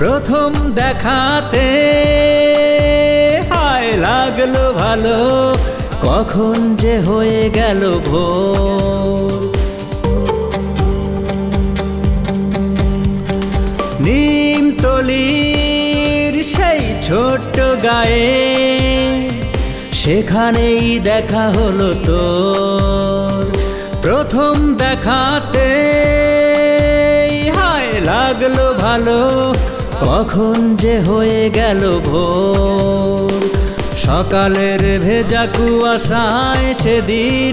প্রথম দেখাতে হায় লাগলো ভালো, কখন যে হয়ে গেল ভোর। নিমতলির সেই ছোট্ট গায়ে সেখানেই দেখা হলো তোর। প্রথম দেখাতে হায় লাগলো ভালো, কখন যে হয়ে গেল ভোর। সকালের ভেজা কুয়াশায় সেদিন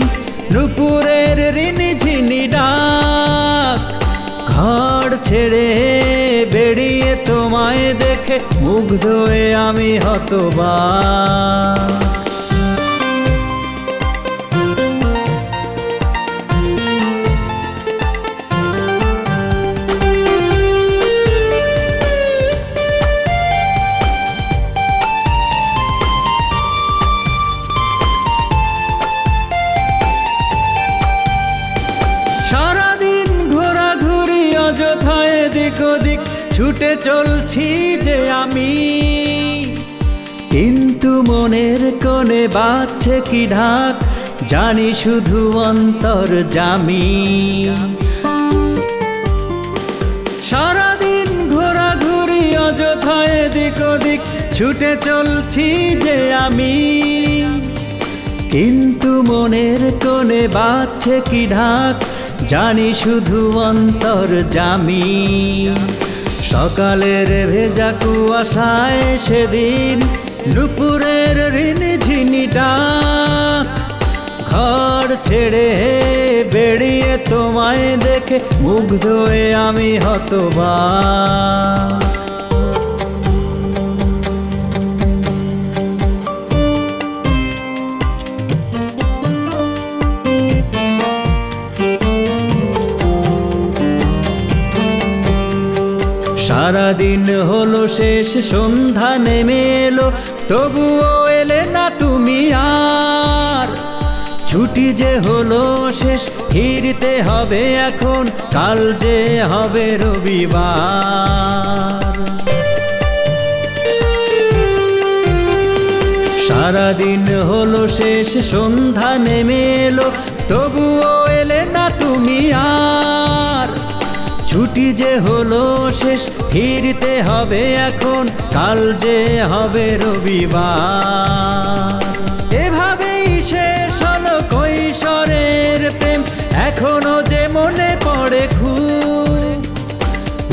নুপুরের রিনিঝিনি ডাক। ঘর ছেড়ে বেরিয়ে তোমায় দেখে মুগ্ধ হয়ে আমি হতবাক। সারাদিন ঘোরাঘুরি অযথায় এদিক ওদিক ছুটে চলছি যে আমি, কিন্তু মনের কোণে বাজছে কি ঢাক, জানি শুধু অন্তর্যামী। সারাদিন ঘোরাঘুরি অযথায় এদিক ওদিক ছুটে চলছি যে আমি, কিন্তু মনের কোণে বাজছে কি ঢাক, জানি শুধু অন্তর্যামী। সকালের ভেজা কুয়াশায় সেদিন নুপুরের রিনিঝিনি ডাক। ঘর ছেড়ে বেরিয়ে তোমায় দেখে মুগ্ধ হয়ে আমি হতবাক। সারাদিন হলো শেষ, সন্ধ্যা নেমে এলো, তবুও এলে না তুমি আর। ছুটি যে হলো শেষ, ফিরতে হবে এখন, কাল যে হবে রবিবার। সারাদিন হলো শেষ, সন্ধ্যা নেমে এলো, তবুও এলে না তুমি আর। ছুটি যে হলো শেষ, ফিরতে হবে এখন, কাল যে হবে রবিবার। এভাবেই শেষ হলো কৈশোরের প্রেম, এখনো যে মনে পড়ে খুব।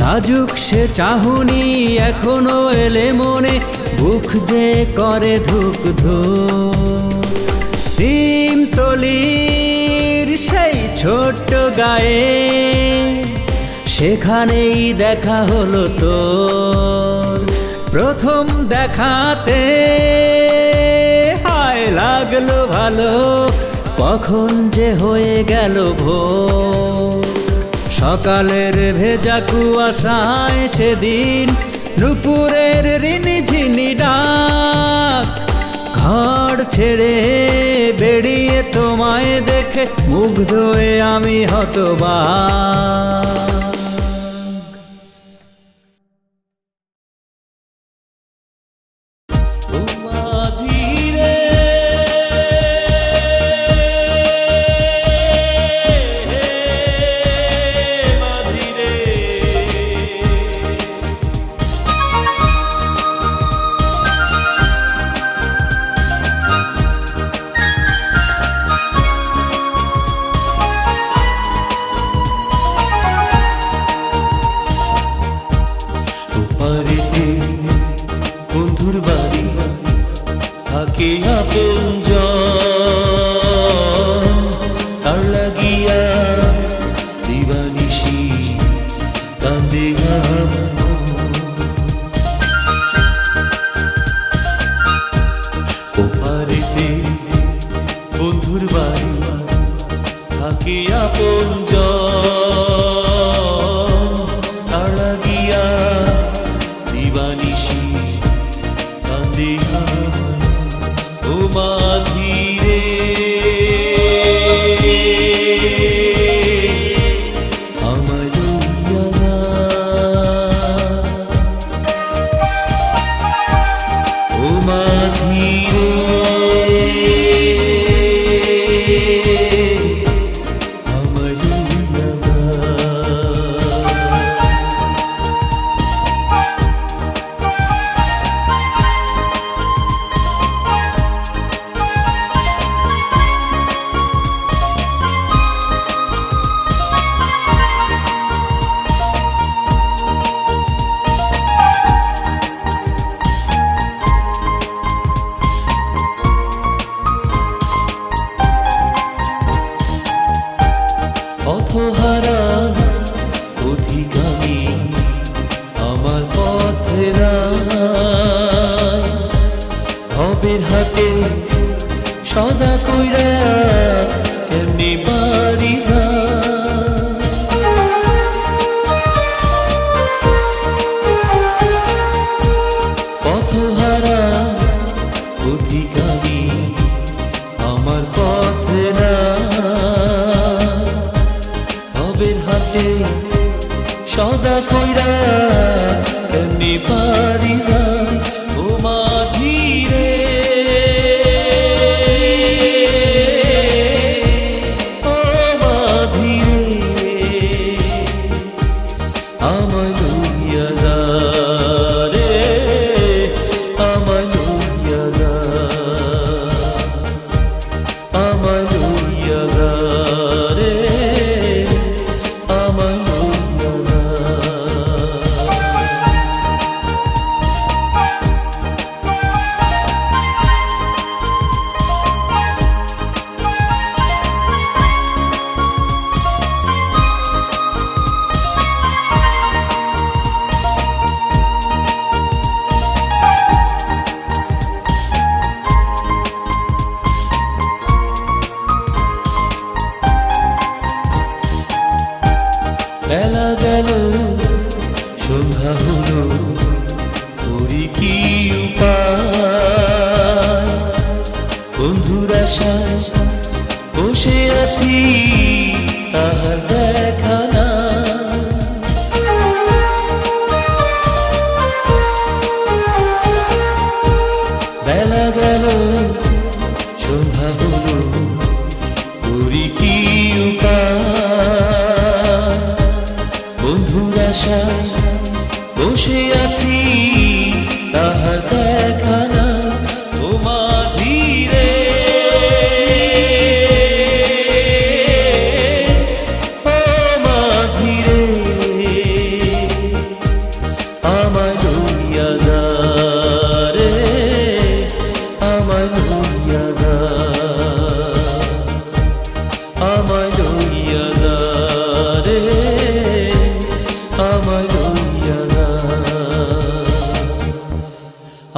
লাজুক সে চাহুনি এখনো এলে মনে, বুক যে করে ধুক ধুক। নিমতলির সেই ছোট্ট গায়ে সেখানেই দেখা হলো তোর। প্রথম দেখাতে হায় লাগলো ভালো, কখন যে হয়ে গেল ভোর। সকালের ভেজা কুয়াশায় সেদিন নুপুরের রিনিঝিনি ডাক। ঘর ছেড়ে বেরিয়ে তোমায় দেখে মুগ্ধ হয়ে আমি হতবাক। বন্ধুর বাড়ি থাকে আপনজন, তার লাগিয়া দিবানিশি কান্দে ওপারেতে। বন্ধুর বাড়ি থাকে আপনজন, তার লাগিয়া দিবানিশি কান্দে ও মাঝি রে। আমায় লইয়া ছায়া এমনি পারি যায় ও মাঝি রে ও মাঝি রে আমায় লইয়া যা রে আমায় লইয়া যা আমায় লইয়া যা রে আমায় লইয়া যা বেলা গেল সন্ধ্যা হলো করি কি উপায় বন্ধুর আশায় বসে আছি তাহার দেখা না বেলা গেল সন্ধ্যা হলো করি কি উপায় বন্ধুর আশায় বসে আছি তাহার দেখা না ও মাঝি রে ও মাঝি রে আমায় লইয়া যা রে আমায় লইয়া যা আমায় লইয়া যা রে আমায় লইয়া যা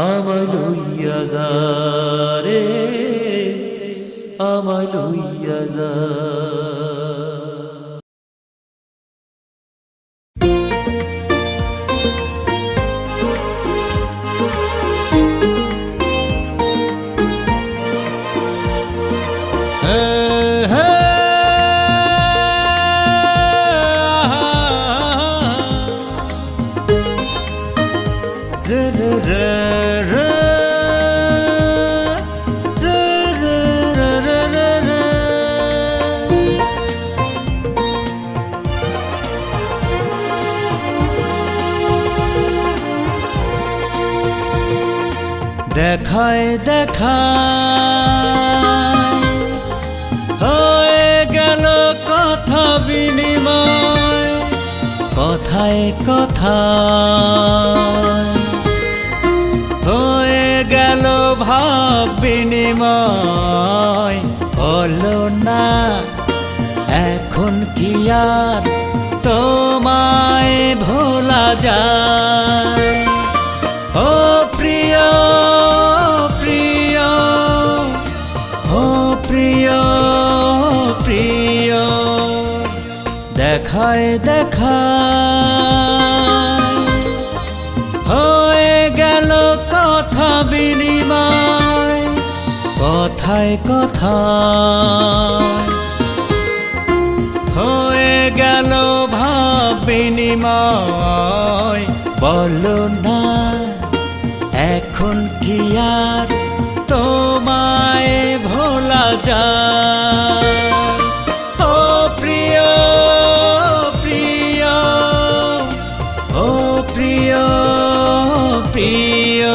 আমায় লইয়া যা রে আমায় লইয়া যা দেখায় দেখায় হয়ে গেল কথা বিনিময় কথায় কথায় হয়ে গেল ভাব বিনিময় হলো না এখন কি আর তোমায় ভোলা যায় ও প্রিয় প্রিয় ও প্রিয় প্রিয় দেখায় দেখায় হয়ে গেল কথা বিনিময় কথায় কথায় হয়ে গেল ভাব বিনিময় বলো না এখন কি আর তোমায় ভোলা যায় ও প্রিয় প্রিয় ও প্রিয় প্রিয়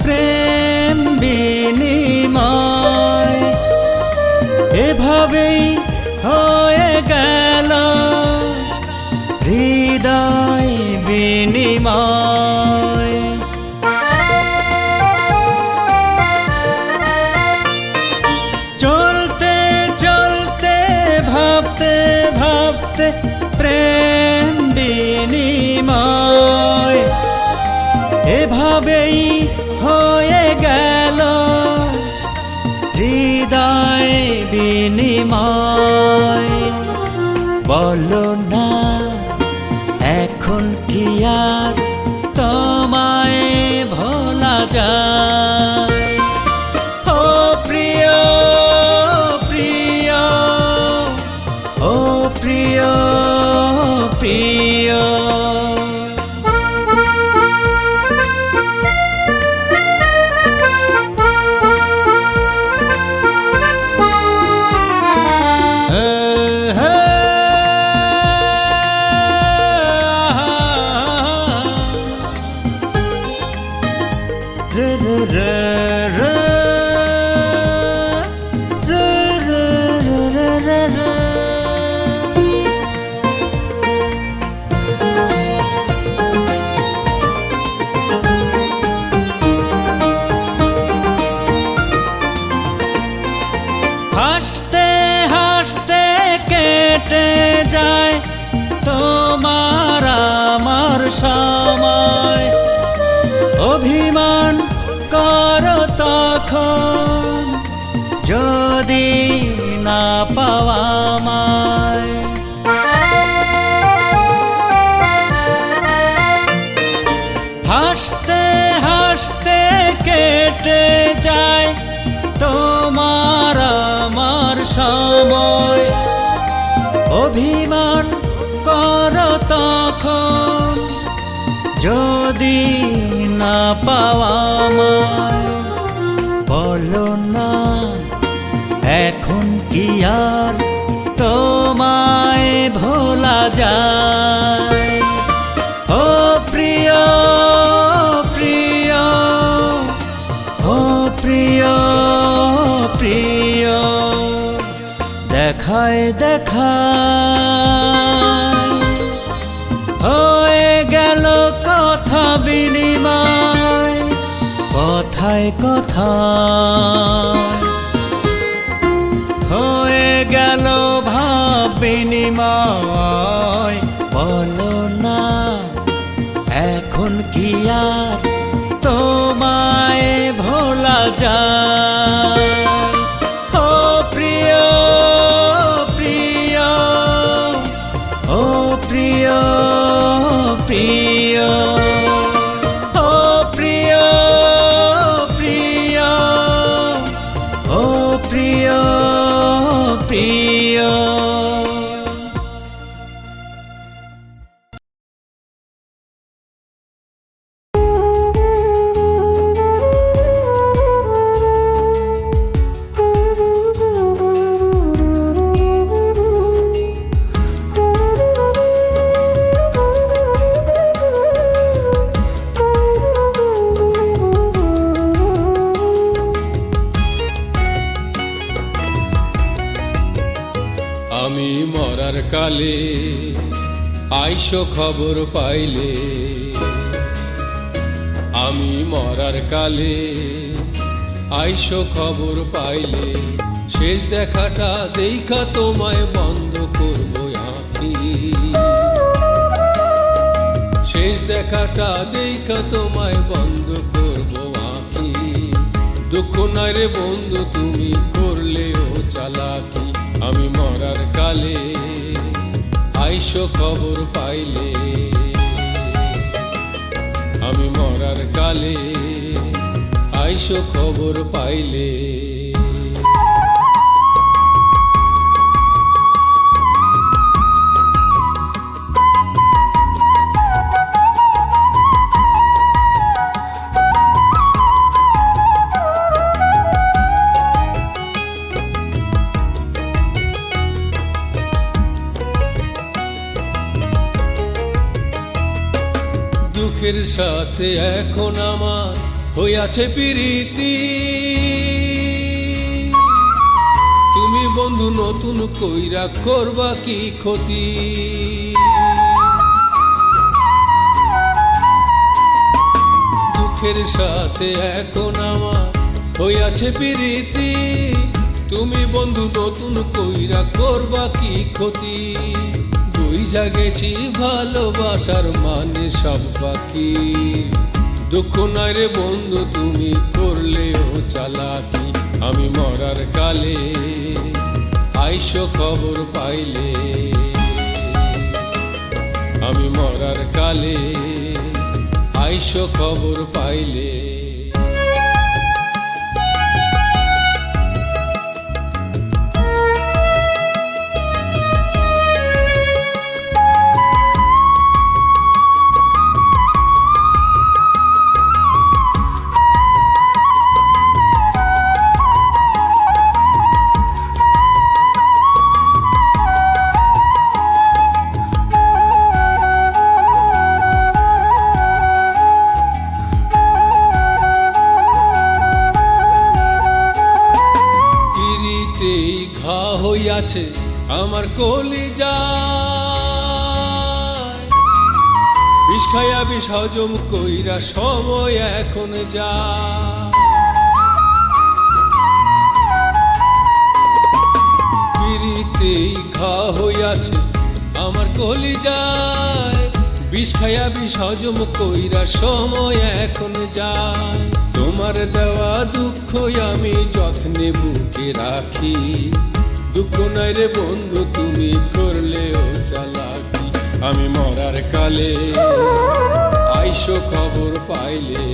প্রেম বিনিময় এভাবেই হয়ে গেল হৃদয় বিনিময় চলতে চলতে ভাবতে হাসতে প্রেম বিনিময় এভাবেই হয়ে গেল হৃদয় বিনিময়। বলো না এখন কি আর তোমায় ভোলা যায়? ও প্রিয় প্রিয়, ও প্রিয় প্রিয়। হাসতে হাসতে কেটে যায় তোমার আমার সময়। অভিমান করো তখন যদি না পাওয়া আমায়। হাসতে হাসতে কেটে যায় তোমার আমার সময়। অভিমান করো তখন যদি না পাওয়া আমায়। বলো না এখন কি আর তোমায় ভোলা যায়? ও প্রিয় প্রিয়, ও প্রিয় প্রিয়। দেখায় দেখায় হয়ে গেল কথা বিনিময়, কথায় কথায় হয়ে গেল ভাব বিনিময়। বলো না এখন কি আর তোমায় ভোলা যায়? ও প্রিয় প্রিয়, ও প্রিয় প্রিয়, ও প্রিয় প্রিয়, ও প্রিয় প্রিয়। আমি মরার কালে আইসো খবর পাইলে, আমি মরার কালে আইসো খবর পাইলে, শেষ দেখাটা দেখা তোমায় বন্ধ করবো আঁখি। শেষ দেখাটা দেখা তোমায় বন্ধ করবো আঁখি। দুঃখ নাই রে বন্ধু তুমি করলেও চালাকি। আমি মরার কালে আইসো খবর পাইলে, আমি মরার কালে আইসো খবর পাইলে। দুঃখের সাথে এখন আমার হইয়াছে প্রীতি, তুমি বন্ধু নতুন কইরা করবা কি ক্ষতি। দুঃখের সাথে এখন আমার হইয়াছে প্রীতি, তুমি বন্ধু নতুন কইরা করবা কি ক্ষতি। বুঝা গেছি ভালোবাসার মানে সব ফাঁকি। দুঃখ নাই রে বন্ধু তুমি করলেও চালাকি। আমি মরার কালে আইসো খবর পাইলে, আমি মরার কালে আইসো খবর পাইলে। ঘা হইয়াছে আমার কলিজায়, বিষ খাইয়া বিষ হজম কইরা সময় এখন যা। পিরিতেই ঘা হইয়াছে আমার কলিজায়, বিষ খাইয়া বিষ হজম কইরা সময় এখন যায়। তোমার দেওয়া দুঃখ আমি যত্নে বুকে রাখি। দুঃখ নাই রে বন্ধু তুমি করলেও চালাকি। আমি মরার কালে আইসো খবর পাইলে,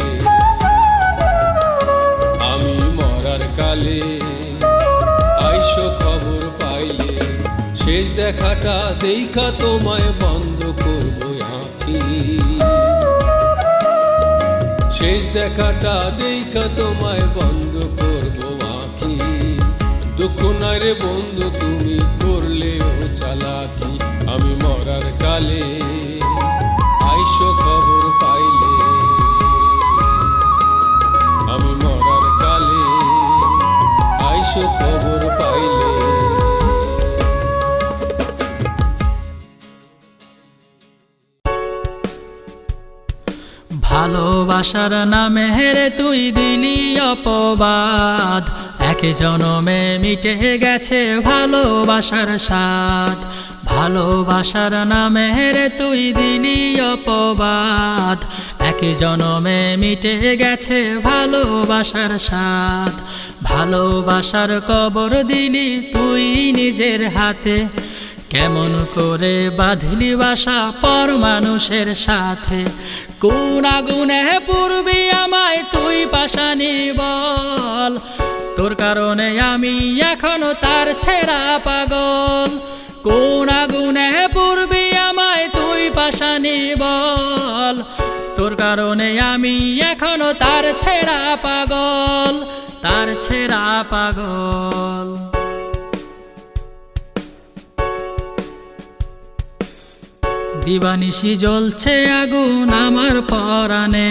আমি মরার কালে আইসো খবর পাইলে। শেষ দেখাটা দেখা তোমায় বন্ধ করবো আঁখি, শেষ দেখাটা দেখা তোমায় বন্ধ করবো আঁখি। দুঃখ নাই রে বন্ধু তুমি করলেও চালাকি। আমি মরার কালে আইসো খবর পাইলে, আমি মরার কালে আইসো খবর পাইলে। ভালোবাসার নামে রে তুই দিলি অপবাদ, এক জনমে মিটে গেছে ভালোবাসার স্বাদ। ভালোবাসার নামে রে তুই দিলি অপবাদ, এক জনমে মিটে গেছে ভালোবাসার স্বাদ। ভালোবাসার কবর দিলি তুই নিজের হাতে, কেমন করে বাঁধলি বাসা পর মানুষের সাথে। কোন আগুনে পুরবি আমায় তুই পাশানি বল, তোর কারণে আমি এখনো তার ছেঁড়া পাগল। কোন আগুনে পুরবি আমায় তুই পাশানি বল, তোর কারণে আমি এখনো তার ছেঁড়া পাগল, তার ছেঁড়া পাগল। দিবানিশি জ্বলছে আগুন আমার পরাণে,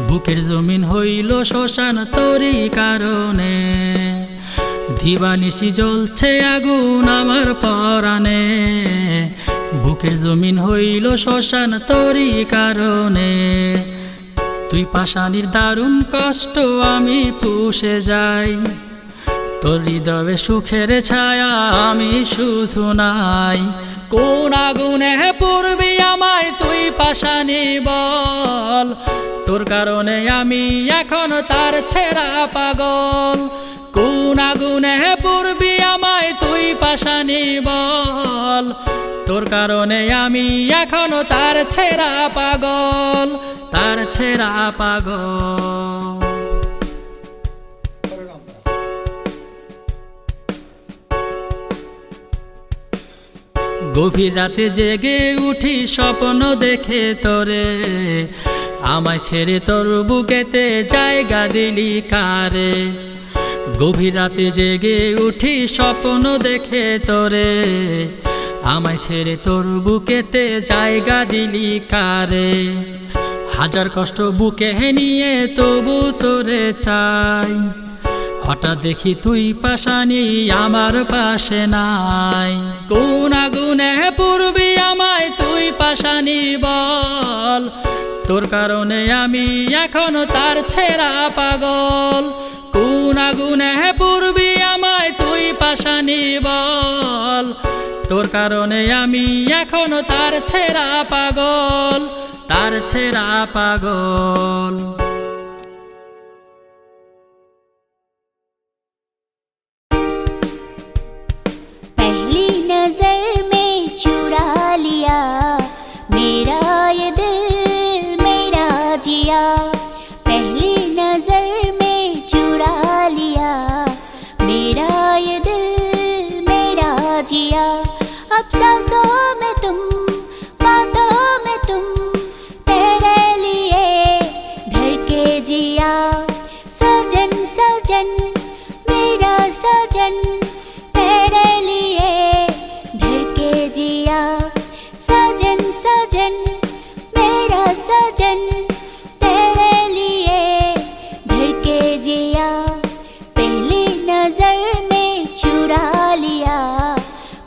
বুকের জমিন হইল শ্মশান তোরই কারণে। দিবানিশি জ্বলছে আগুন আমার পরাণে, বুকের জমিন হইল শ্মশান তোরই কারণে। তুই পাশানির দারুণ কষ্ট আমি পুষে যাই, তোর হৃদয়ে সুখের ছায়া আমি শুধু নাই। কোন আগুনে পুরবি আমায় তুই পাশানি বল, তোর কারণে আমি এখন তার ছেঁড়া পাগল। কোন আগুনে পুরবি আমায় তুই পাশানি বল, তোর কারণে আমি এখনো তার ছেঁড়া পাগল, তার ছেঁড়া পাগল। গভীর রাতে জেগে উঠি স্বপ্ন দেখে তোরে, আমায় ছেড়ে তোর বুকেতে জায়গা দিলি কারে। গভীর রাতে জেগে উঠি স্বপ্ন দেখে তোরে, আমায় ছেড়ে তোর বুকেতে জায়গা দিলি কারে। হাজার কষ্ট বুকে নিয়ে তবু তোরে চাই, হঠাৎ দেখি তুই পাশানি আমার পাশে নাই। কোন আগুনে পুরবি আমায় তুই পাশানি বল, তোর কারণে আমি এখনো তার ছেঁড়া পাগল। কোন আগুনে পুরবি আমায় তুই পাশানি বল, তোর কারণে আমি এখনো তার ছেঁড়া পাগল, তার ছেঁড়া পাগল। पहली नजर में चुरा लिया मेरा ये दिल मेरा जिया, पहली नजर में चुरा लिया मेरा ये दिल मेरा जिया। अब सांसों में तुम, बातों में तुम, तेरे लिए धड़के जिया। सजन सजन मेरा सजन, तेरे लिए धड़के जिया। सजन सजन मेरा सजन, तेरे लिए धड़के जिया। पहली नजर में चुरा लिया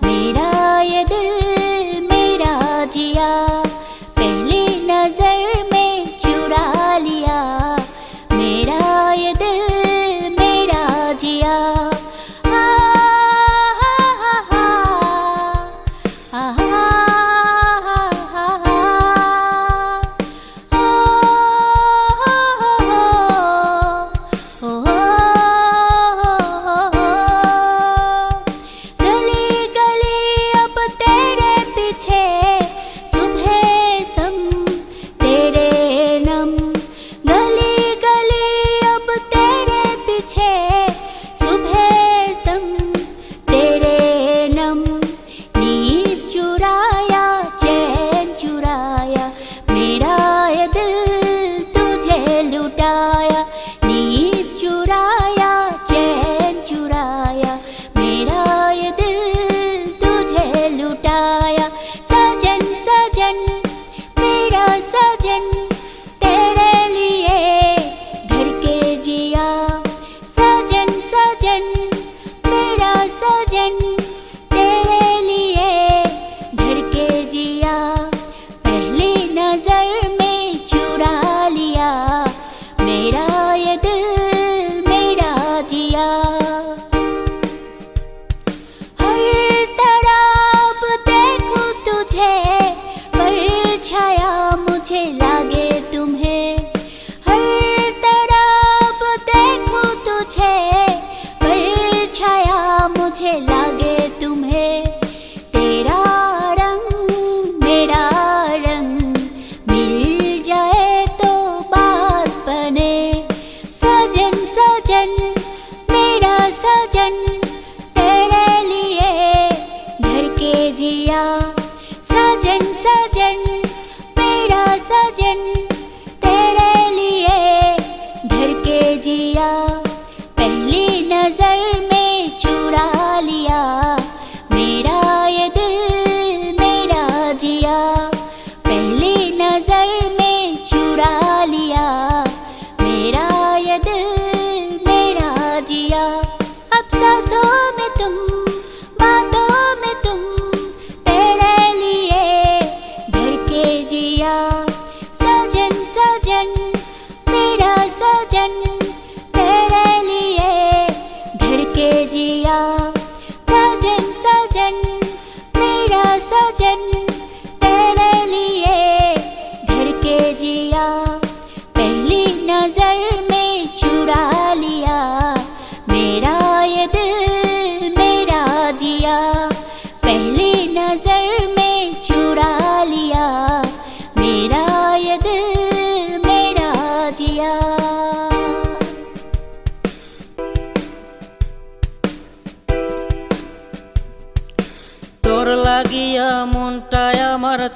मेरा ये दिल मेरा जिया, पहली नजर में चुरा लिया मेरा ये दिल मेरा जिया।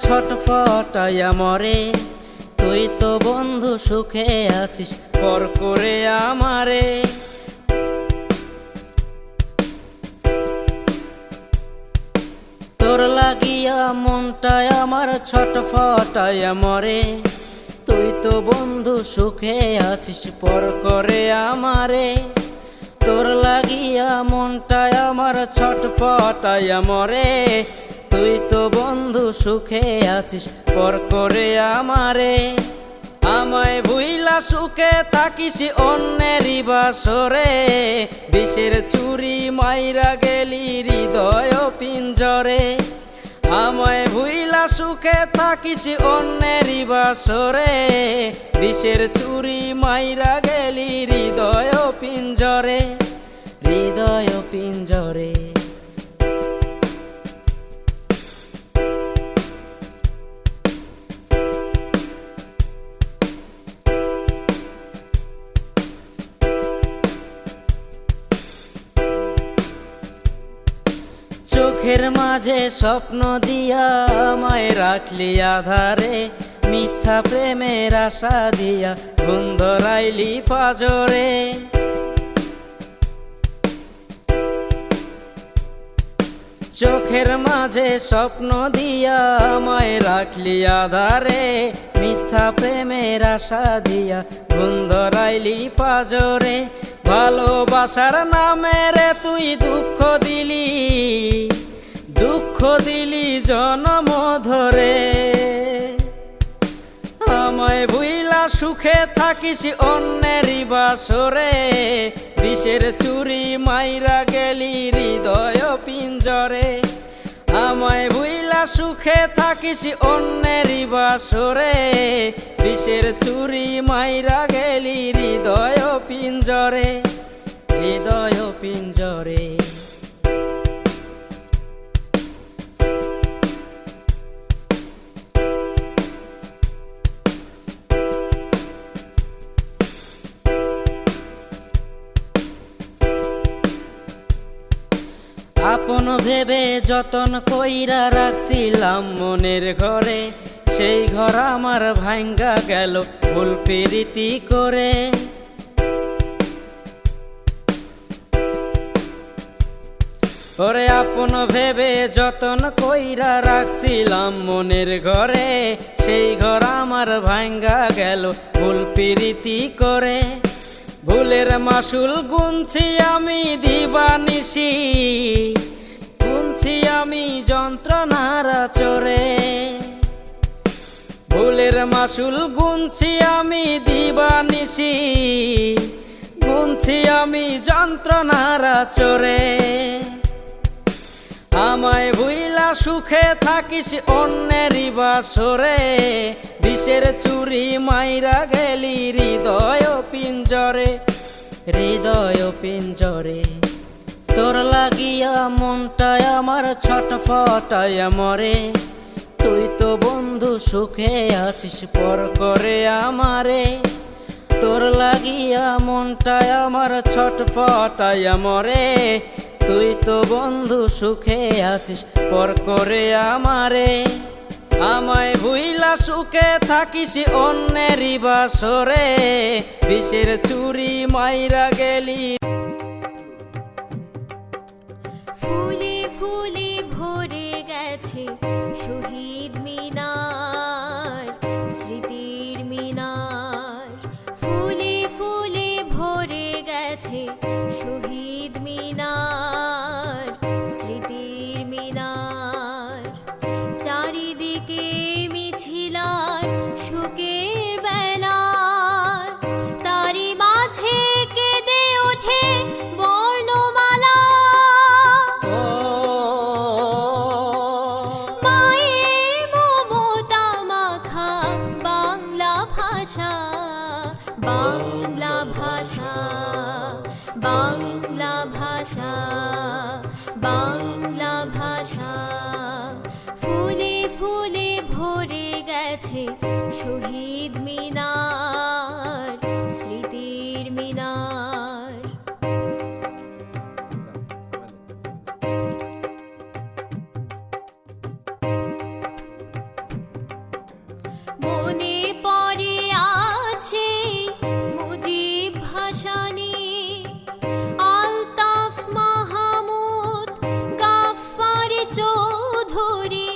ছটফটায়া মরে, তুই তো বন্ধু সুখে আছিস পর করে আমারে। তোর লাগিয়া মনটায় আমার ছটফটায়া মরে, তুই তো বন্ধু সুখে আছিস পর করে আমারে। তোর লাগিয়া মনটায় আমার ছটফটায়া মরে, তুই তো বন্ধু সুখে আছিস পর করে আমারে। আমায় ভুইলা সুখে থাকিস অন্যেরই বাসরে, বিষের ছুরি মাইরা গেলি হৃদয় পিঞ্জরে। আমায় ভুইলা সুখে থাকিস অন্যেরই বাসরে, বিষের ছুরি মাইরা গেলি হৃদয় পিঞ্জরে, হৃদয় পিঞ্জরে। চোখের মাঝে স্বপ্ন দিয়া আমায় রাখলি আধারে, মিথ্যা প্রেমের আশা দিয়া বন্ধ রাইলি পাজরে। চোখের মাঝে স্বপ্ন দিয়া আমায় রাখলি আধারে, মিথ্যা প্রেমের আশা দিয়া বন্ধ রাইলি পাজরে। ভালোবাসার নামে রে তুই দুঃখ দিলি, দুঃখ দিলি জনম ধরে। আমায় ভুইলা সুখে থাকিস অন্যেরই বাসরে, বিষের ছুরি মাইরা গেলি হৃদয় পিঞ্জরে। আমায় ভুইলা সুখে থাকিস অন্যেরই বাসরে, বিষের ছুরি মাইরা গেলি হৃদয় পিঞ্জরে, হৃদয় পিঞ্জরে। আপন ভেবে যতন কইরা রাখছিলাম মনের ঘরে, সেই ঘর আমার ভাঙ্গা গেল ভুল প্রীতি করে। ওরে আপন ভেবে যতন কইরা রাখছিলাম মনের ঘরে, সেই ঘর আমার ভাঙ্গা গেল ভুল প্রীতি করে। ভুলের মাসুল গুনছি আমি দিবানিশি, গুনছি আমি যন্ত্রণার চরে। ভুলের মাসুল গুনছি আমি দিবানিশি, গুনছি আমি যন্ত্রণার চরে। আমায় ভুইলা সুখে থাকিস অন্যেরই বাসরে, বিষের ছুরি মাইরা গেলি হৃদয় পিঞ্জরে, হৃদয় পিঞ্জরে। তোর লাগিয়া মনটায় আমার ছটফটায় মরে, তুই তো বন্ধু সুখে আছিস পর করে আমারে। তোর লাগিয়া মনটায় আমার ছটফটায় মরে, তুই তো বন্ধু সুখে আছিস পর করে আমারে। আমায় ভুইলা সুখে থাকিস অন্যেরই বাসরে, বিষের ছুরি মাইরা গেলি। ফুলে ফুলে ভরে গেছে শহীদ মিনার, স্মৃতির মিনার। ফুলে ফুলে ভরে গেছে শহীদ মিনার, স্মৃতির মিনার। চারিদিকে মিছিলার শোকের ব্যানার, তারি মাঝে কেঁদে ওঠে বর্ণমালা। মায়ের মমতা মাখা বাংলা ভাষা, বাংলা ভাষা, বাংলা ভাষা, বাংলা ভাষা। ফুলে ফুলে ভরে গেছে শহীদ মিনার, স্মৃতির মিনার। মনে পড়ে আছে মুজিব ভাসানী, আলতাফ মাহমুদ গাফফার চৌধুরী।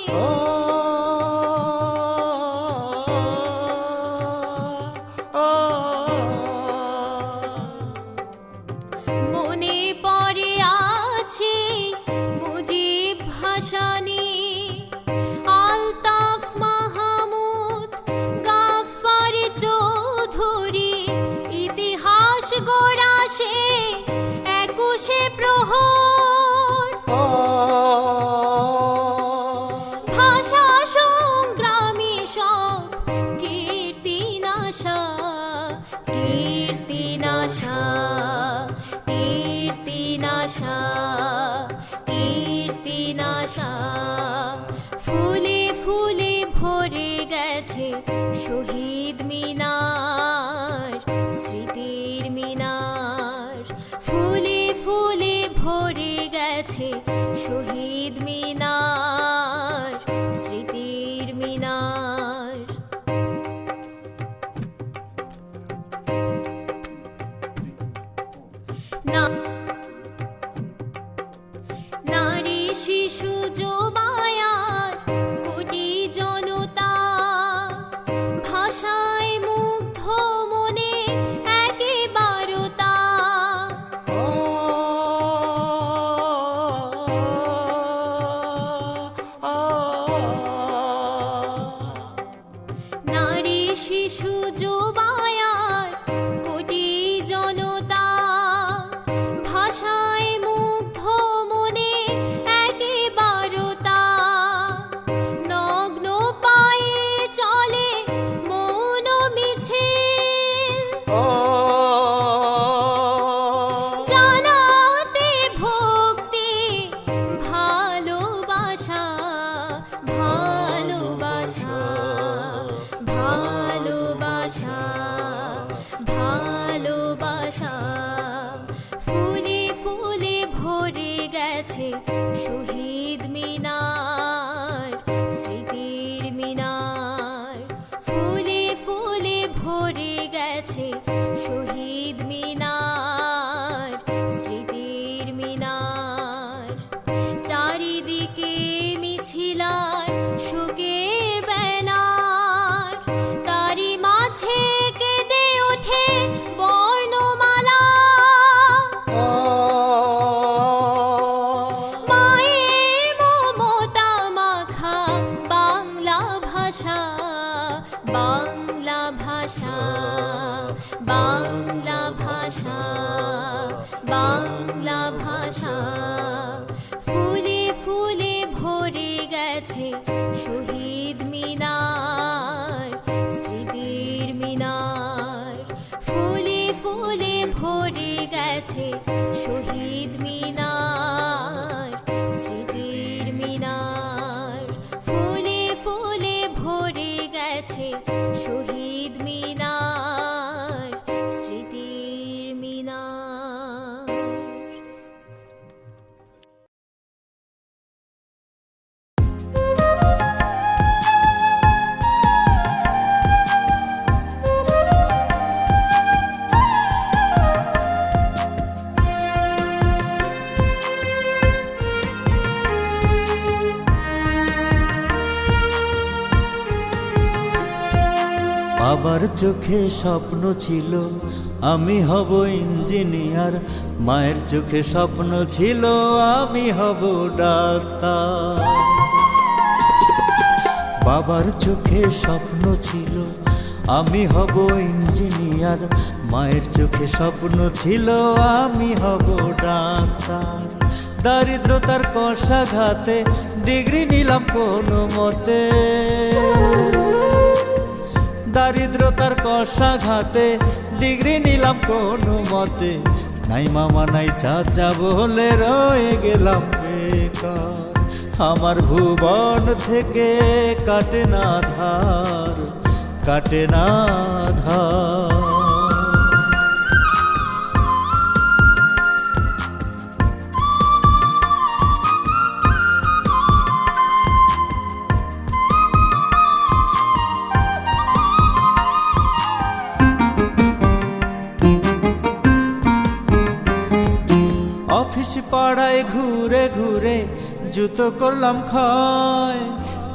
মিনার। না নারী শিশু যুবায়ার কোটি জনতা, ভাষায় মুগ্ধ মনে একেবারতা। নারী শিশু যুবায়ার কোটি জনতা, ভাষায় মুগ্ধ মনে একেবারতা। নগ্ন পায়ে চলে মৌন মিছিল, জানাতে ভক্তি ভালোবাসা, ভালোবাসা, ভালোবাসা, ভালোবাসা। ফুলে ফুলে ভরে গেছে শহীদ মিনার, স্মৃতির মিনার। ফুলে ফুলে ভরে গেছে শহীদ মিনার, স্মৃতির মিনার। চারিদিকে মিছিলার শোকের ব্যানার, তারি মাঝে কেঁদে ওঠে বর্ণমালা। মায়ের মমতা মাখা বাংলা ভাষা, বাংলা ভাষা, বাংলা ভাষা, বাংলা ভাষা। ফুলে ফুলে ভরে গেছে শহীদ মিনার, স্মৃতির মিনার। ফুলে ফুলে ভরে গেছে শহীদ মিনার, স্মৃতির মিনার। ফুলে ফুলে ভরে গেছে শহীদ মিনার, স্মৃতির মিনার। বাবার চোখে স্বপ্ন ছিল আমি হব ইঞ্জিনিয়ার, মায়ের চোখে স্বপ্ন ছিল আমি হব ডাক্তার। বাবার চোখে স্বপ্ন ছিল আমি হব ইঞ্জিনিয়ার, মায়ের চোখে স্বপ্ন ছিল আমি হব ডাক্তার। দারিদ্রতার কষাঘাতে ডিগ্রি নিলাম কোনো মতে, দারিদ্রতার কষাঘাতে ডিগ্রি নিলাম কোনো মতে। নাই মামা নাই চাচা বলে রয়ে গেলাম বেকার। আমার ভুবন থেকে কাটে না ধার, কাটে না ধার। অফিস পাড়ায় ঘুরে ঘুরে জুতো করলাম ক্ষয়,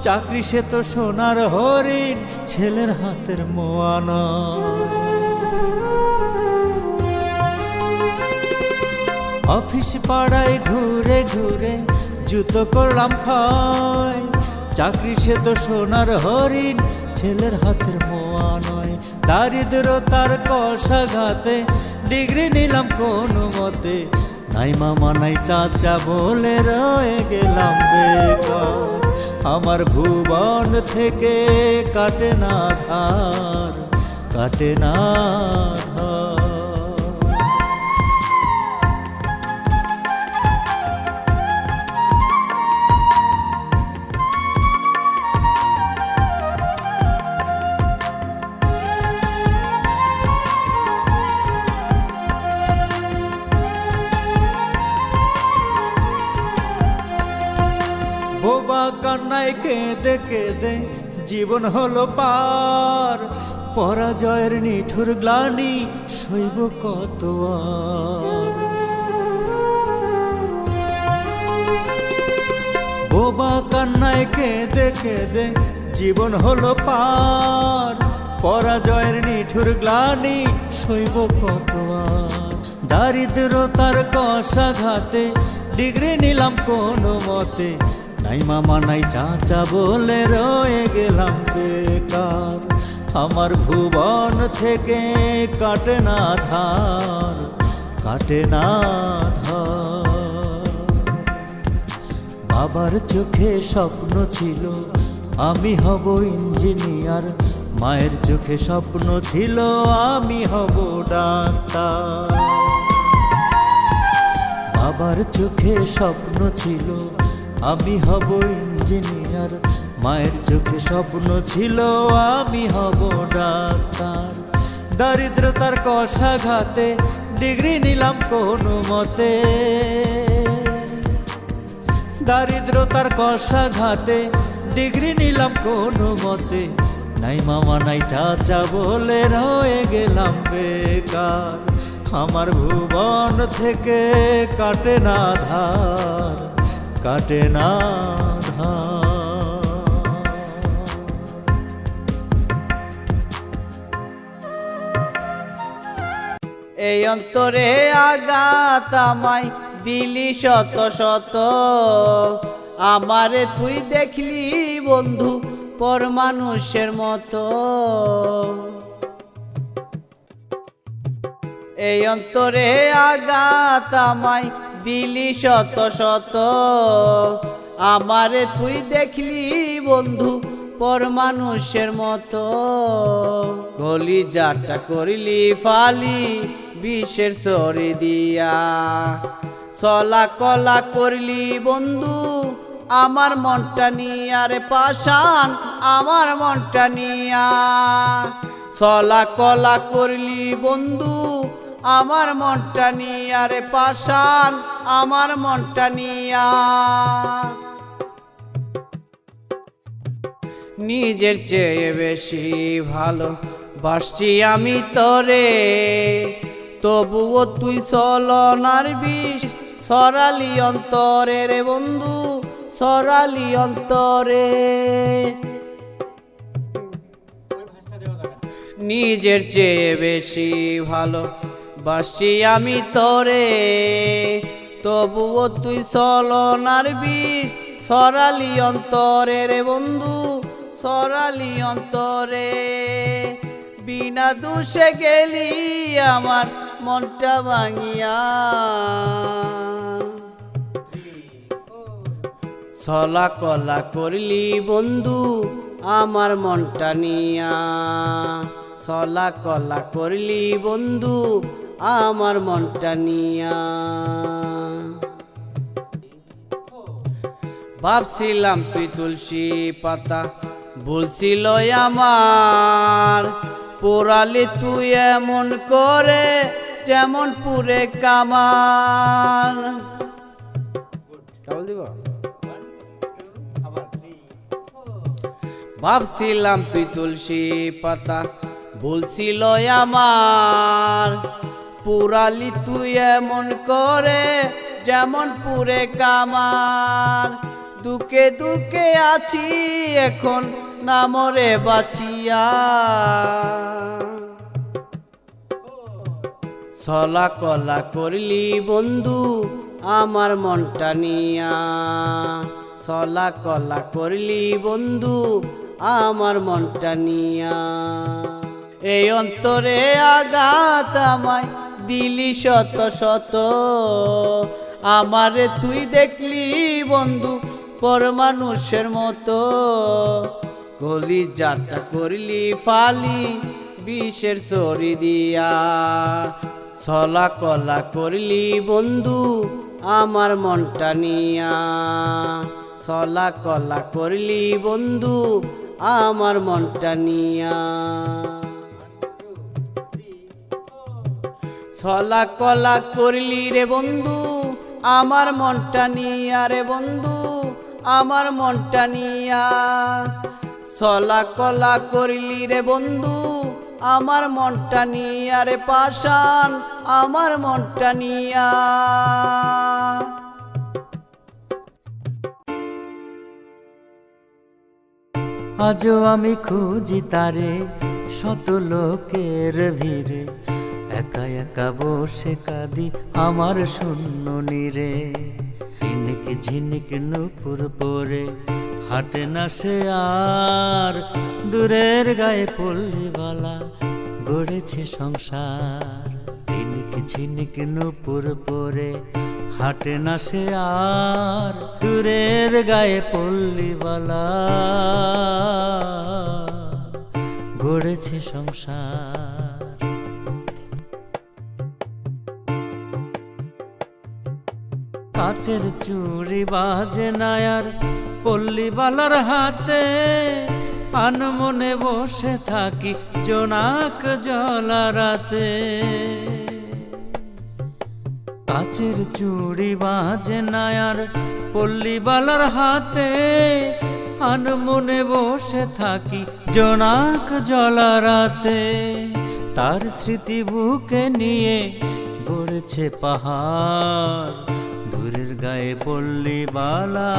চাকরি সে তো সোনার হরিণ ছেলের হাতের মোয়া নয়। অফিস পাড়ায় ঘুরে ঘুরে জুতো করলাম ক্ষয়, চাকরি সে তো সোনার হরিণ ছেলের হাতের মোয়া নয়। দারিদ্রতার কষাঘাতে ডিগ্রি নিলাম কোনো মতে, নাই মামা নাই চাচা বলে রয়ে গেলাম বেকার। আমার ভুবন থেকে কাটে না ধার, কাটে না ধার। বোবা কান্নায় কেঁদে কেঁদে জীবন হলো পার, পরাজয়ের নিঠুর গ্লানি সইব কত আর। বোবা কান্নায় কেঁদে কেঁদে জীবন হলো পার, পরাজয়ের নিঠুর গ্লানি সইব কত আর। দারিদ্রতার কষাঘাতে ডিগ্রি নিলাম কোনো মতে, নাই মামা নাই চাচা বলে রয়ে গেলাম বেকার। আমার ভুবন থেকে কাটে না ধার, কাটে না ধার। বাবার চোখে স্বপ্ন ছিল আমি হব ইঞ্জিনিয়ার, মায়ের চোখে স্বপ্ন ছিল আমি হব ডাক্তার। বাবার চোখে স্বপ্ন ছিল আমি হব ইঞ্জিনিয়ার, মায়ের চোখে স্বপ্ন ছিল আমি হব ডাক্তার। দারিদ্রতার কষাঘাতে ডিগ্রি নিলাম কোনো মতে, দারিদ্রতার কষাঘাতে ডিগ্রি নিলাম কোনো মতে, নাই মামা নাই চাচা বলে রয়ে গেলাম বেকার। আমার ভুবন থেকে কাটে না ধার, কাটে না ধার। এই অন্তরে আঘাত আমায় দিলি শত শত, আমারে তুই দেখলি বন্ধু পর মানুষের মতো। এই অন্তরে আঘাত আমায় দিলি শত শত, আমারে তুই দেখলি বন্ধু পর মানুষের মতো। কলিজাটা করিলি ফালি বিষের সরি দিয়া, চলা কলা করলি বন্ধু আমার মনটা নিয়া রে পাষাণ, আমার মনটা নিয়া। চলা কলা করলি বন্ধু আমার মনটা নিয়া রে পাষাণ, আমার মনটা নিয়া। নিজের চেয়ে বেশি ভালো বাসছি আমি তোরে, তবুও তুই চলনার বিষ সরালি অন্তরে রে বন্ধু, সরালি অন্তরে। নিজের চেয়ে বেশি ভালো বাসছি আমি তোরে, তবুও তুই চলনার বিষ সরালি অন্তরে রে বন্ধু, সরালি অন্তরে। বিনা দোষে গেলি আমার মনটা ভাঙিয়া, চলা কলা করলি বন্ধু আমার মনটা নিয়া। চলা কলা করলি বন্ধু আমার মনটা নিয়া। ভাবছিলাম তুই তুলসী পাতা ভুলছিল আমার, পোড়ালি তুই এমন করে যেমন পুরে কামান। ভাবছিলাম তুই তুলসী পাতা ভুলছিল আমার, পুরালি তুই এমন করে যেমন পুরে কামান। দুঃখে দুঃখে আছি এখন না মরে বাঁচিয়া, চলা কলা করলি বন্ধু আমার মনটা নিয়া। চলা কলা করলি বন্ধু আমার মনটা নিয়া। এই অন্তরে আঘাত আমায় দিলি শত শত, আমারে তুই দেখলি বন্ধু পর মানুষের মতো। কলিজাটা করলি ফালি বিষের সরি দিয়া, চলা কলা করলি বন্ধু আমার মনটা নিয়া। চলা কলা করলি বন্ধু আমার মনটা নিয়া। চলা কলা করলি রে বন্ধু আমার মনটা নিয়া রে বন্ধু, আমার মনটা নিয়া। চলা কলা করিলি রে বন্ধু আমার মনটা নিয়া রে পাষাণ আমার মনটা নিয়া। আজও আমি খুঁজি তারে শত লোকের ভিড়ে, একা একা বসে কাঁদি আমার শূন্য নীরে। ঝিনিক ঝিনিক নূপুর পরে হাটে না সে আর, দূরের গায়ে পল্লীবালা গড়েছে সংসার। ঝিনিক ঝিনিক নূপুর পরে হাটে না সে আর, দূরের গায়ে পল্লীবালা গড়েছে সংসার। কাচের চুড়ি বাজে না আর পল্লীবালার হাতে, আনমনে বসে থাকি জোনাক জ্বলা রাতে। কাচের চুড়ি বাজে না আর পল্লীবালার হাতে, আনমনে বসে থাকি জোনাক জ্বলা রাতে। তার স্মৃতি বুকে নিয়ে গড়েছে পাহাড়, দূরের গায়ে পল্লীবালা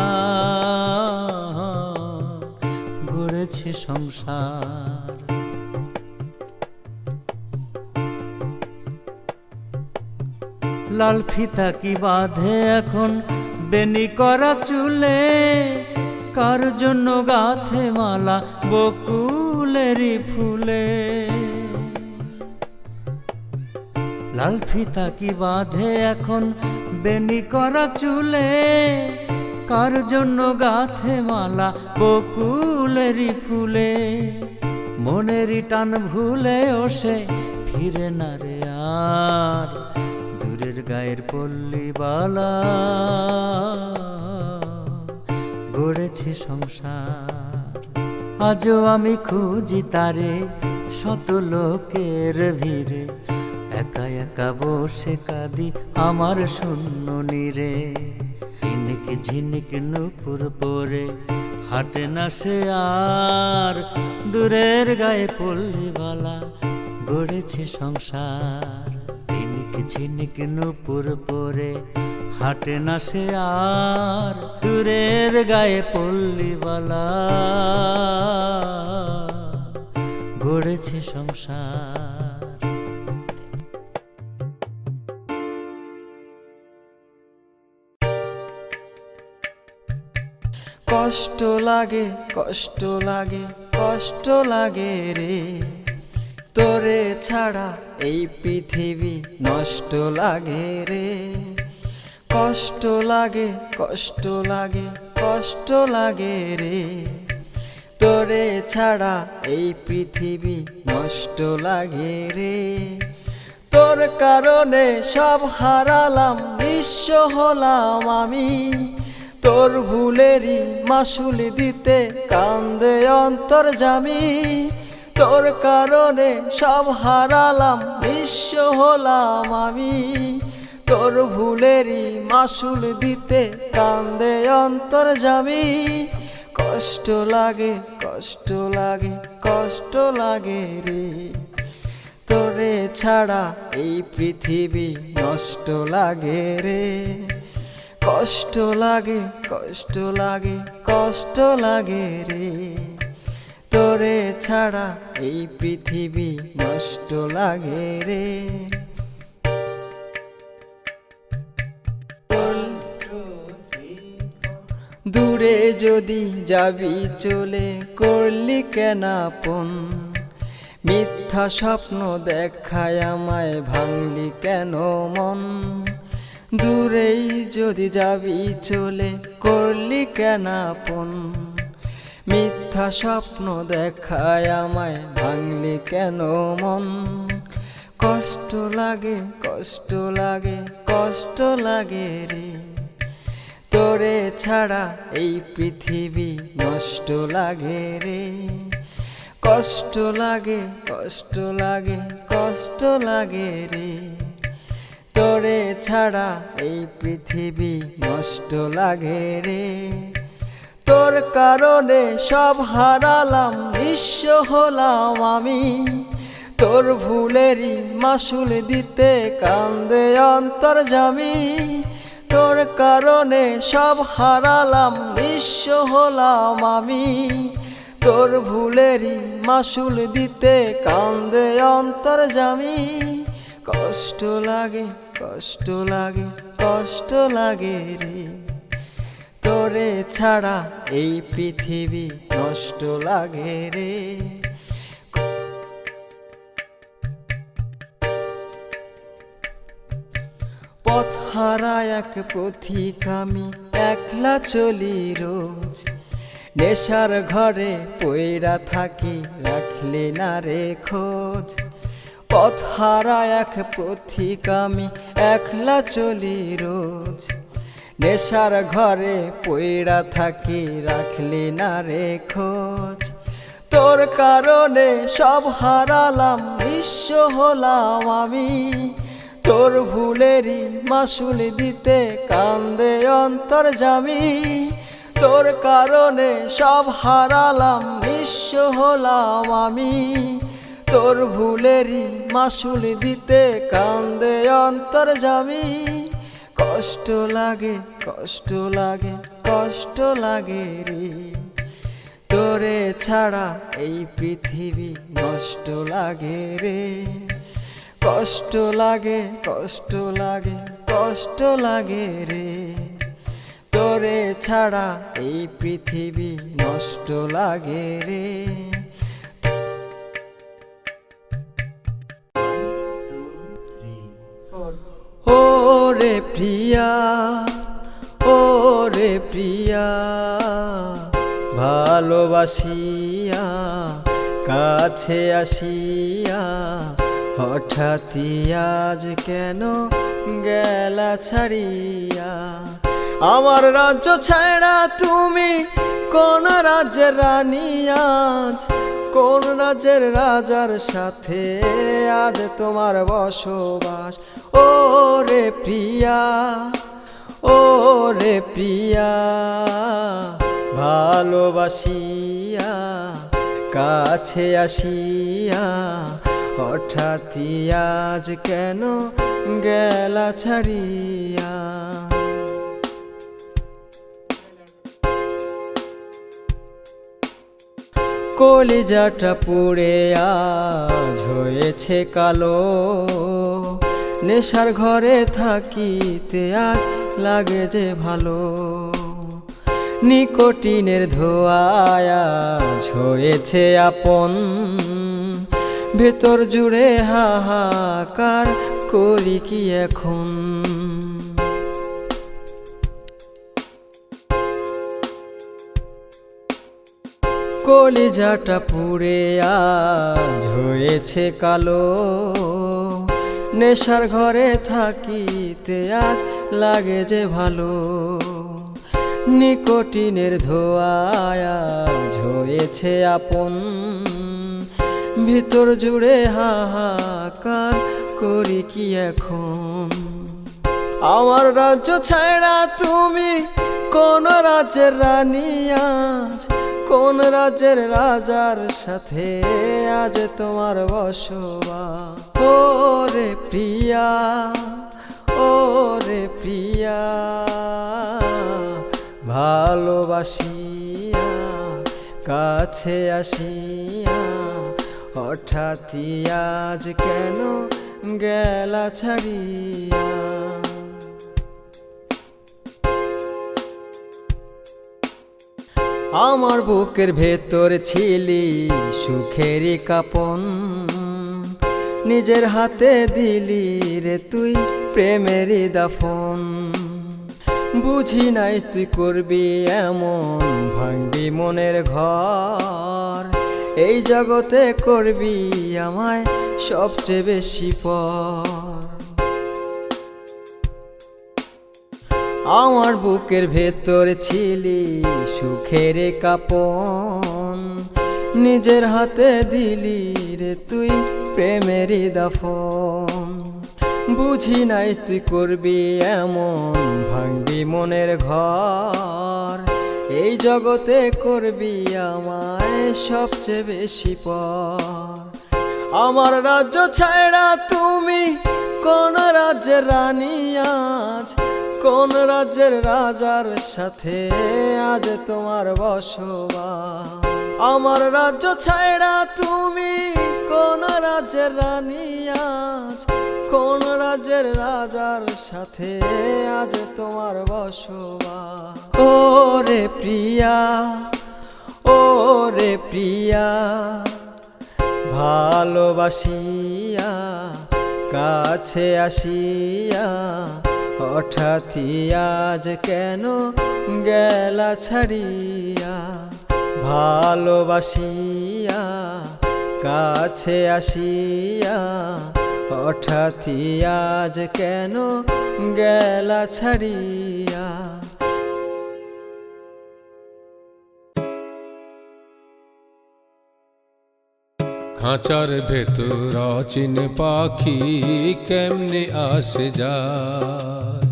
গড়েছে সংসার। লাল ফিতা কি বাঁধে এখন বেনি করা চুলে, কার জন্য গাথে মালা বকুলেরই ফুলে। লাল ফিতা কি বাঁধে এখন বেনি করা চুলে, কার জন্য গাথে মালা বকুলেরই ফুলে। মনেরই টান ভুলে ওসে ফিরে না রে আর, দূরের গায়ের পল্লীবালা গড়েছে সংসার। আজও আমি খুঁজি তারে শত লোকের ভিড়ে, একা একা বসে কাঁদি আমার শূন্য নীরে। ঝিনিক ঝিনিক নূপুর পরে হাটে না সে আর, দূরের গায়ে পল্লীবালা গড়েছে সংসার। ঝিনিক ঝিনিক নূপুর পরে হাটে না সে আর, দূরের গায়ে পল্লীবালা গড়েছে সংসার। কষ্ট লাগে কষ্ট লাগে কষ্ট লাগে রে, তোরে ছাড়া এই পৃথিবী নষ্ট লাগে রে। কষ্ট লাগে কষ্ট লাগে কষ্ট লাগে রে, তোরে ছাড়া এই পৃথিবী নষ্ট লাগে রে। তোর কারণে সব হারালাম নিঃস্ব হলাম আমি, তোর ভুলেরই মাসুল দিতে কান্দে অন্তর্যামী। তোর কারণে সব হারালাম নিঃস্ব হলাম আমি, তোর ভুলেরই মাসুল দিতে কান্দে অন্তর্যামী। কষ্ট লাগে কষ্ট লাগে কষ্ট লাগে রে, তোরে ছাড়া এই পৃথিবী নষ্ট লাগে রে। কষ্ট লাগে কষ্ট লাগে কষ্ট লাগে রে, তোরে ছাড়া এই পৃথিবী নষ্ট লাগে রে। দূরে যদি যাবি চলে করলি কেন আপন, মিথ্যা স্বপ্ন দেখায় আমায় ভাঙলি কেন মন। দূরেই যদি যাবি চলে করলি কেন আপন, মিথ্যা স্বপ্ন দেখায় আমায় ভাঙলি কেন মন। কষ্ট লাগে কষ্ট লাগে কষ্ট লাগে রে, তোরে ছাড়া এই পৃথিবী নষ্ট লাগে রে। কষ্ট লাগে কষ্ট লাগে কষ্ট লাগে রে, তোরে ছাড়া এই পৃথিবী নষ্ট লাগে রে। তোর কারণে সব হারালাম, নিঃস্ব হলাম আমি। তোর ভুলেরই মাসুল দিতে কান্দে অন্তর্যামী। তোর কারণে সব হারালাম, নিঃস্ব হলাম আমি। তোর ভুলেরই মাসুল দিতে কান্দে অন্তর্যামী। কষ্ট লাগে, কষ্ট লাগে, কষ্ট লাগে রে, তোরে ছাড়া এই পৃথিবী নষ্ট লাগে রে। পথ হারা এক পথিক আমি, একলা চলি রোজ। নেশার ঘরে পইড়া থাকি, রাখলি না রে খোঁজ। পথ হারা এক পথিক আমি, একলা চলি রোজ। নেশার ঘরে পইড়া থাকি, রাখলি না রে খোঁজ। তোর কারণে সব হারালাম, নিঃস্ব হলাম আমি। তোর ভুলেরই মাসুল দিতে কান্দে অন্তর্যামী। তোর কারণে সব হারালাম, নিঃস্ব হলাম আমি। তোর ভুলেরই মাসুল দিতে কান্দে অন্তর্যামী। কষ্ট লাগে, কষ্ট লাগে, কষ্ট লাগে রে, তোরে ছাড়া এই পৃথিবী নষ্ট লাগে রে। কষ্ট লাগে, কষ্ট লাগে, কষ্ট লাগে রে, তোরে ছাড়া এই পৃথিবী নষ্ট লাগে রে। ও রে প্রিয়া, ও রে প্রিয়া, ভালোবাসিয়া কাছে আসিয়া হঠাৎই আজ কেন গেলা ছাড়িয়া। আমার রাজ্য ছাড়া তুমি কোন রাজ্যের রানী আজ, কোন রাজ্যের রাজার সাথে আজ তোমার বসবাস। ও রে প্রিয়া, ও রে প্রিয়া, ভালোবাসিয়া কাছে আসিয়া হঠাৎই আজ কেন গেলা ছাড়িয়া। কলিজাটা পুড়ে আজ হয়েছে কালো, নেশার ঘরে থাকিতে আজ লাগে যে ভালো। নিকোটিনের ধোঁয়ায় আজ হয়েছে আপন, ভেতর জুড়ে হাহাকার করি কি এখন। কলিজাটা পুড়ে আজ হয়েছে কালো, নেশার ঘরে থাকিতে আজ লাগে যে ভালো। নিকোটিনের ধোঁয়ায় আজ হয়েছে আপন, ভিতর জুড়ে হাহাকার করি কি এখন। আমার রাজ্য ছাড়া তুমি কোন রাজ্যের রানী আজ, কোন রাজ্যের রাজার সাথে আজ তোমার বসবাস। ও রে প্রিয়া, ও রে প্রিয়া, ভালোবাসিয়া কাছে আসিয়া হঠাৎই আজ কেন গেলা ছাড়িয়া। আমার বুকের ভেতর ছিলি সুখেরই কাপন, নিজের হাতে দিলি রে তুই প্রেমেরই দাফন। বুঝি নাই তুই করবি এমন, ভাঙবি মনের ঘর, এই জগতে করবি আমায় সবচেয়ে বেশি পর। আমার বুকের ভেতর ছিলি সুখের কাপন, নিজের হাতে দিলি রে তুই প্রেমেরই দাফন। বুঝি নাই তুই করবি এমন, ভাঙবি মনের ঘর, এই জগতে করবি আমায় সবচেয়ে বেশি পর। আমার রাজ্য ছাড়া তুমি কোন রাজ্যের রানী আজ, কোন রাজ্যের রাজার সাথে আজ তোমার বসবাস। আমার রাজ্য ছাড়া তুমি কোন রাজ্যের রানী আজ, কোন রাজ্যের রাজার সাথে আজ তোমার বসবাস। ও রে প্রিয়া, ও রে প্রিয়া, ভালোবাসিয়া কাছে আসিয়া হঠাৎই আজ কেন গেলা ছাড়িয়া। ভালোবাসিয়া কাছে আসিয়া হঠাৎই আজ কেন গেলা ছাড়িয়া। খাঁচার ভেতর অচিন পাখি কেমনে আসে যায়,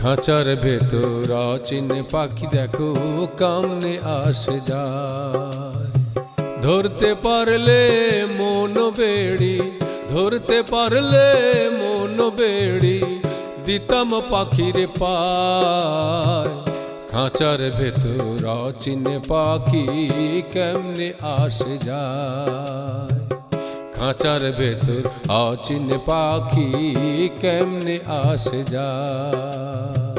খাঁচার ভেতর অচিন পাখি দেখো কেমনে আসে যায়। ধরতে পারলে মন বেড়ি, ধরতে পারলে মন বেড়ি দিতাম পাখির পায়। খাঁচার ভেতর অচিন পাখি কেমনে আসে যায়, খাঁচার ভেতর অচিন পাখি কেমনে আসে যায়।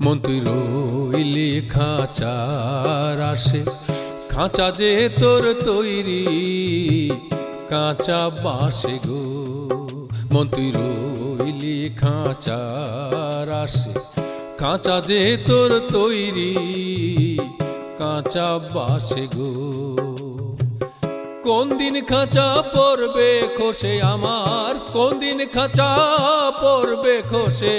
মন তুই রইলি খাঁচার আসে, খাঁচা যে তোর তৈরি কাঁচা বাঁশে গো। মন তুই রইলি খাঁচার আসে, কাঁচা যে তোর তৈরি কাঁচা বাঁশে গো। কোন দিন খাঁচা পড়বে খসে আমার, কোন দিন খাঁচা পড়বে খসে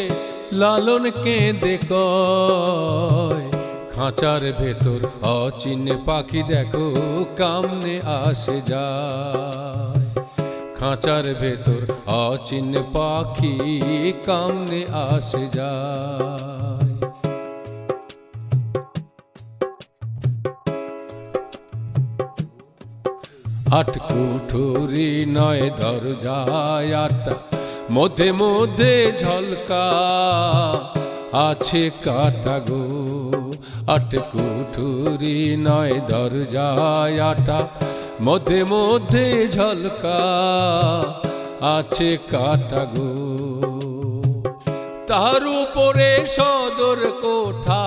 লালন কেঁদে কয়। খাঁচার ভেতর অচিন পাখি দেখো কেমনে আসে যায়, খাঁচার ভেতর অচিন পাখি কেমনে আসে যায়। আট কুঠুরি নয় দরজায় আটটা, মধ্যে মধ্যে ঝলকা আছে কাটা গো। আট কুঠুরি নয় দরজায় আটা, মধ্যে মধ্যে ঝলকা আছে কাটা গো। তার উপরে সদর কোঠা,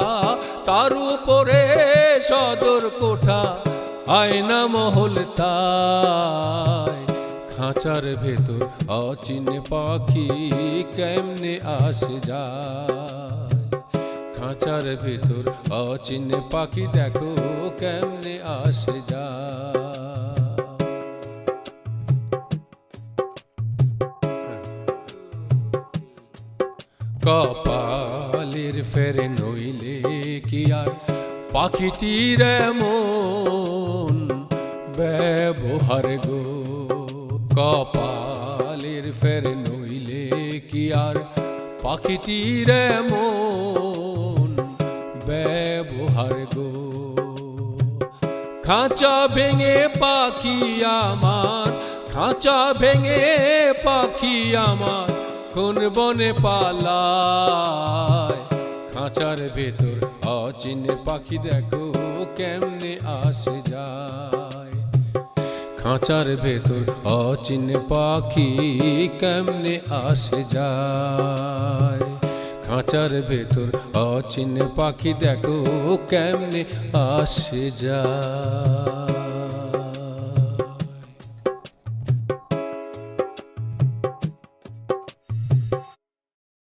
তার উপরে সদর কোঠা আয়না মহল তাই। খাঁচার ভেতর অচিন পাখি কেমনে আসে যায়, খাঁচার ভেতর অচিন পাখি দেখো কেমনে আসে যায়। কপালের ফেরে নইলে কি আর পাখিটির এমন ব্যবহার গো। কপালের ফেরে নইলে কি আর পাখিটির এমন ব্যবহার গো। খাঁচা ভেঙে পাখি আমার, খাঁচা ভেঙে পাখি আমার কোন বনে পালায়। খাঁচার ভেতর অচিন পাখি দেখো কেমনে আসে যায়, খাঁচার ভেতর অচিন পাখি কেমনে আসে যায়। খাঁচার ভেতর অচিন পাখি দেখো কেমনে আসে যায়।